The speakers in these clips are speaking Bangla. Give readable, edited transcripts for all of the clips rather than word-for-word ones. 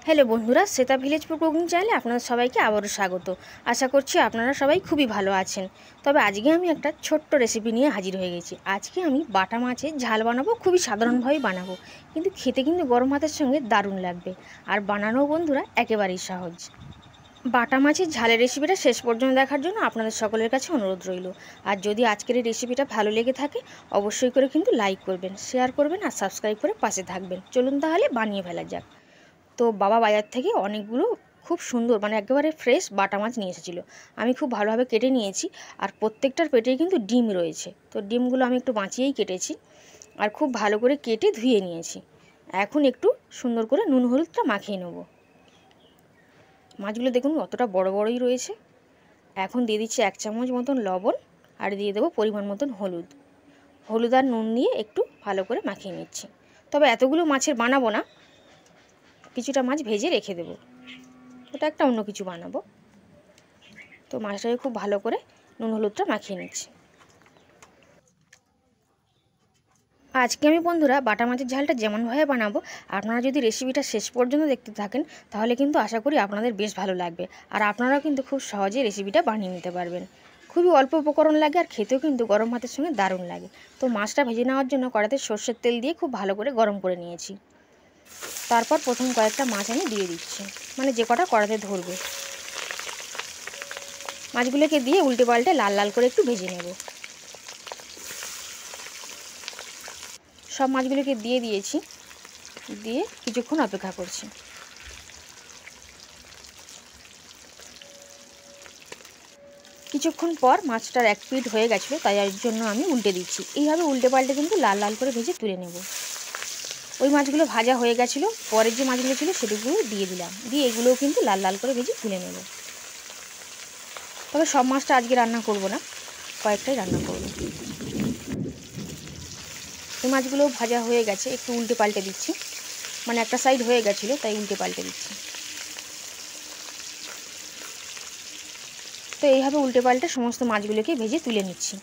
হ্যালো বন্ধুরা, শ্বেতা ভিলেজপুর কুকিং চ্যানেলে আপনাদের সবাইকে আবারও স্বাগত। আশা করছি আপনারা সবাই খুবই ভালো আছেন। তবে আজকে আমি একটা ছোট্ট রেসিপি নিয়ে হাজির হয়ে গেছি। আজকে আমি বাটা মাছের ঝাল বানাবো, খুবই সাধারণভাবেই বানাবো, কিন্তু খেতে কিন্তু গরম ভাতের সঙ্গে দারুণ লাগবে। আর বানানো বন্ধুরা একেবারেই সহজ। বাটা মাছের ঝালের রেসিপিটা শেষ পর্যন্ত দেখার জন্য আপনাদের সকলের কাছে অনুরোধ রইল। আর যদি আজকের এই রেসিপিটা ভালো লেগে থাকে অবশ্যই করে কিন্তু লাইক করবেন, শেয়ার করবেন আর সাবস্ক্রাইব করে পাশে থাকবেন। চলুন তাহলে বানিয়ে ফেলা যাক। তো বাবা বাজার থেকে অনেকগুলো খুব সুন্দর একেবারে ফ্রেশ বাটা মাছ নিয়ে এসেছিলো। আমি খুব ভালোভাবে কেটে নিয়েছি, আর প্রত্যেকটার পেটেই কিন্তু ডিম রয়েছে। তো ডিমগুলো আমি একটু বাঁচিয়েই কেটেছি, আর খুব ভালো করে কেটে ধুয়ে নিয়েছি। এখন একটু সুন্দর করে নুন হলুদটা মাখিয়ে নেব। মাছগুলো দেখুন অতটা বড় বড়ই রয়েছে। এখন দিয়ে দিচ্ছি 1 চামচ মতন লবণ, আর দিয়ে দেবো পরিমাণ মতন হলুদ। হলুদ আর নুন দিয়ে একটু ভালো করে মাখিয়ে নিচ্ছি। তবে এতগুলো মাছের বানাবো না, কিছুটা মাছ ভেজে রেখে দেবো, ওটা একটা অন্য কিছু বানাবো। তো মাছটাকে খুব ভালো করে নুন হলুদটা মাখিয়ে নিচ্ছি। আজকে আমি বন্ধুরা বাটা মাছের ঝালটা যেমনভাবে বানাবো, আপনারা যদি রেসিপিটা শেষ পর্যন্ত দেখতে থাকেন তাহলে কিন্তু আশা করি আপনাদের বেশ ভালো লাগবে। আর আপনারাও কিন্তু খুব সহজে রেসিপিটা বানিয়ে নিতে পারবেন। খুবই অল্প উপকরণ লাগে, আর খেতেও কিন্তু গরম ভাতের সঙ্গে দারুণ লাগে। তো মাছটা ভেজে নেওয়ার জন্য কড়াইতে সর্ষের তেল দিয়ে খুব ভালো করে গরম করে নিয়েছি। তারপর প্রথম কয়েকটা মাছ আমি দিয়ে দিচ্ছি, যে কটা কড়াতে ধরবে। মাছগুলোকে দিয়ে উল্টে পাল্টে লাল লাল করে একটু ভেজে নেব। সব মাছগুলোকে দিয়ে দিয়েছি, দিয়ে কিছুক্ষণ অপেক্ষা করছি। কিছুক্ষণ পর মাছটার এক পিঠ হয়ে গেছিলো, তাই এর জন্য আমি উল্টে দিচ্ছি। এইভাবে উল্টে পাল্টে কিন্তু লাল লাল করে ভেজে তুলে নেব। ওই মাছগুলো ভাজা হয়ে গেছিলো, পরের যে মাছগুলো ছিল সেগুলো দিয়ে দিলাম, দিয়ে এগুলোও কিন্তু লাল লাল করে ভেজে তুলে নেব। তবে সব মাছটা আজকে রান্না করব না, কয়েকটাই রান্না করব। এই মাছগুলোও ভাজা হয়ে গেছে, একটু উল্টে পাল্টে দিচ্ছি, একটা সাইড হয়ে গেছিলো তাই উল্টে পাল্টে দিচ্ছি। তো এইভাবে উল্টে পাল্টে সমস্ত মাছগুলোকে ভেজে তুলে নিচ্ছি।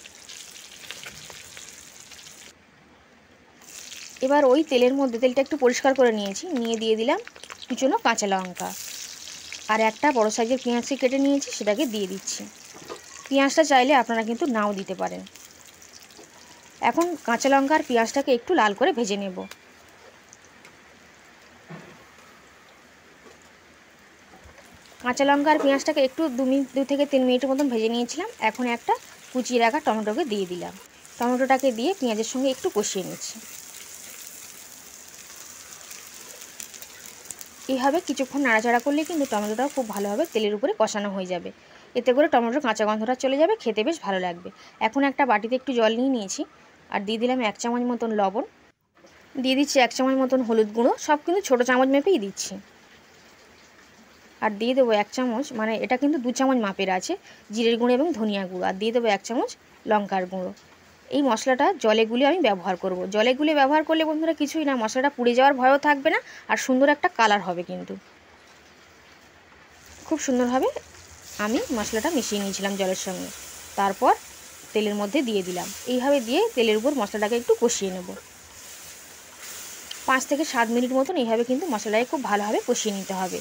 এবার ওই তেলের মধ্যে, তেলটা একটু পরিষ্কার করে নিয়েছি, নিয়ে দিয়ে দিলাম কুচনো কাঁচা লঙ্কা, আর একটা বড় সাইজের পেঁয়াজকে কেটে নিয়েছি, সেটাকে দিয়ে দিচ্ছি। পেঁয়াজটা চাইলে আপনারা কিন্তু নাও দিতে পারেন। এখন কাঁচা লঙ্কা আর পেঁয়াজটাকে একটু লাল করে ভেজে নেব। কাঁচা লঙ্কা আর পেঁয়াজটাকে একটু 2 থেকে 3 মিনিটের মতন ভেজে নিয়েছিলাম। এখন একটা কুচিয়ে রাখা টমেটোকে দিয়ে দিলাম। টমেটোটাকে দিয়ে পেঁয়াজের সঙ্গে একটু কষিয়ে নিচ্ছি। এইভাবে কিছুক্ষণ নাড়াচাড়া করলে কিন্তু টমেটোটাও খুব ভালোভাবে তেলের উপরে কষানো হয়ে যাবে। এতে করে টমেটোর কাঁচা গন্ধটা চলে যাবে, খেতে বেশ ভালো লাগবে। এখন একটা বাটিতে একটু জল নিয়ে নিয়েছি, আর দিয়ে দিলাম 1 চামচ মতন লবণ, দিয়ে দিচ্ছি 1 চামচ মতন হলুদ গুঁড়ো, সব কিন্তু ছোটো চামচ মেপেই দিচ্ছি। আর দিয়ে দেবো 1 চামচ, এটা কিন্তু 2 চামচ মাপের আছে, জিরের গুঁড়ো এবং ধনিয়া গুঁড়ো। আর দিয়ে দেবো 1 চামচ লঙ্কার গুঁড়ো। এই মশলাটা জলে গুলে আমি ব্যবহার করব। জলে গুলে ব্যবহার করলে বন্ধুরা কিছুই না, মশলাটা পুড়ে যাওয়ার ভয়ও থাকবে না, আর সুন্দর একটা কালার হবে। কিন্তু খুব সুন্দরভাবে আমি মশলাটা মিশিয়ে নিয়েছিলাম জলের সঙ্গে, তারপর তেলের মধ্যে দিয়ে দিলাম। এইভাবে দিয়ে তেলের উপর মশলাটাকে একটু কষিয়ে নেব। 5 থেকে 7 মিনিট মতন এইভাবে কিন্তু মশলাটাকে খুব ভালোভাবে কষিয়ে নিতে হবে।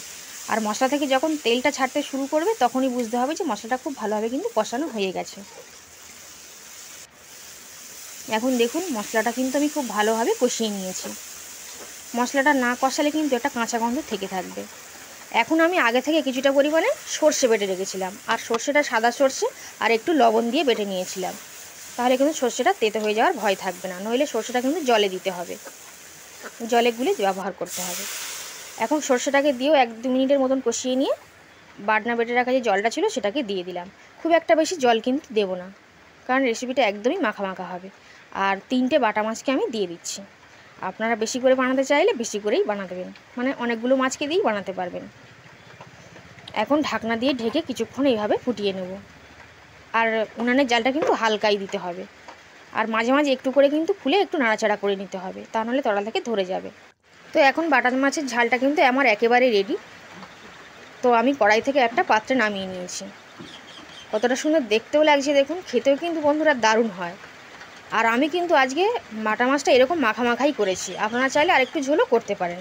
আর মশলা থেকে যখন তেলটা ছাড়তে শুরু করবে তখনই বুঝতে হবে যে মশলাটা খুব ভালোভাবে কিন্তু কষানো হয়ে গেছে। এখন দেখুন মশলাটা কিন্তু আমি খুব ভালোভাবে কষিয়ে নিয়েছি। মশলাটা না কষালে কিন্তু একটা কাঁচা গন্ধ থেকে থাকবে। এখন আমি আগে থেকে কিছুটা পরিমাণে সর্ষে বেটে রেখেছিলাম, আর সর্ষেটা সাদা সর্ষে আর একটু লবণ দিয়ে বেটে নিয়েছিলাম। তাহলে কিন্তু সর্ষেটা তেতো হয়ে যাওয়ার ভয় থাকবে না, নইলে সর্ষেটা কিন্তু জলে দিতে হবে, জলে গুলে ব্যবহার করতে হবে। এখন সর্ষেটাকে দিয়েও 1-2 মিনিটের মতন কষিয়ে নিয়ে বাটনা বেটে রাখা যে জলটা ছিল সেটাকে দিয়ে দিলাম। খুব একটা বেশি জল কিন্তু দেবো না, কারণ রেসিপিটা একদমই মাখা মাখা হবে। আর 3টে বাটা মাছকে আমি দিয়ে দিচ্ছি। আপনারা বেশি করে বানাতে চাইলে বেশি করেই বানাবেন, অনেকগুলো মাছকে দিয়েই বানাতে পারবেন। এখন ঢাকনা দিয়ে ঢেকে কিছুক্ষণ এইভাবে ফুটিয়ে নেব। আর উনানের জালটা কিন্তু হালকাই দিতে হবে, আর মাঝে মাঝে একটু করে কিন্তু খুলে একটু নাড়াচাড়া করে নিতে হবে, তা নাহলে তলা থেকে ধরে যাবে। তো এখন বাটা মাছের ঝালটা কিন্তু আমার একেবারে রেডি। তো আমি কড়াই থেকে একটা পাত্রে নামিয়ে নিয়েছি। কতটা সুন্দর দেখতেও লাগছে দেখুন, খেতেও কিন্তু বন্ধুরা দারুণ হয়। আর আমি কিন্তু আজকে বাটা মাছটা এরকম মাখা মাখাই করেছি, আপনারা চাইলে আরেকটু ঝোলও করতে পারেন।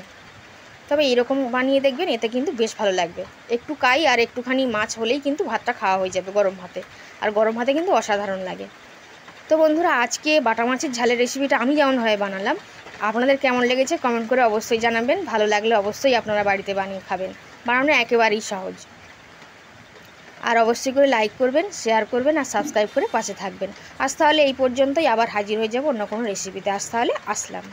তবে এরকম বানিয়ে দেখবেন, এতে কিন্তু বেশ ভালো লাগবে। একটু কাই আর একটুখানি মাছ হলেই কিন্তু ভাতটা খাওয়া হয়ে যাবে গরম ভাতে, আর গরম ভাতে কিন্তু অসাধারণ লাগে। তো বন্ধুরা, আজকে বাটা মাছের ঝালের রেসিপিটা আমি যেমনভাবে বানালাম, আপনাদের কেমন লেগেছে কমেন্ট করে অবশ্যই জানাবেন। ভালো লাগলে অবশ্যই আপনারা বাড়িতে বানিয়ে খাবেন, বানানো একেবারেই সহজ। আর অবশ্যই করে লাইক করবেন, শেয়ার করবেন আর সাবস্ক্রাইব করে পাশে থাকবেন। আজ তাহলে এই পর্যন্তই, আবার হাজির হয়ে যাব অন্য কোনো রেসিপিতে। আজ তাহলে আসলাম।